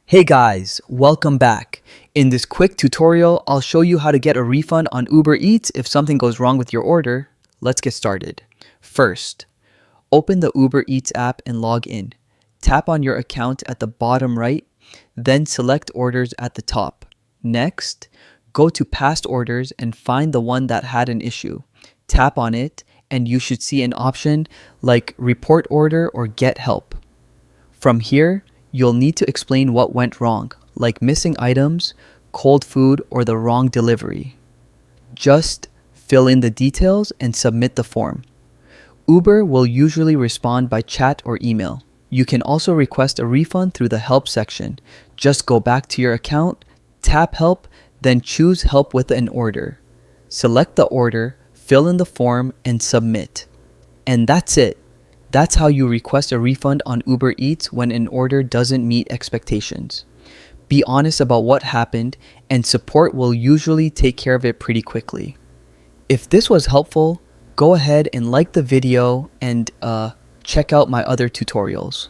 Hey guys, welcome back. In this quick tutorial, I'll show you how to get a refund on Uber Eats if something goes wrong with your order. Let's get started. First, open the Uber Eats app and log in. Tap on your account at the bottom right, then select orders at the top. Next, go to past orders and find the one that had an issue. Tap on it and you should see an option like report order or get help. From here, you'll need to explain what went wrong, like missing items, cold food, or the wrong delivery. Just fill in the details and submit the form. Uber will usually respond by chat or email. You can also request a refund through the help section. Just go back to your account, tap help, then choose help with an order. Select the order, fill in the form, and submit. And that's it. That's how you request a refund on Uber Eats when an order doesn't meet expectations. Be honest about what happened, and support will usually take care of it pretty quickly. If this was helpful, go ahead and like the video and check out my other tutorials.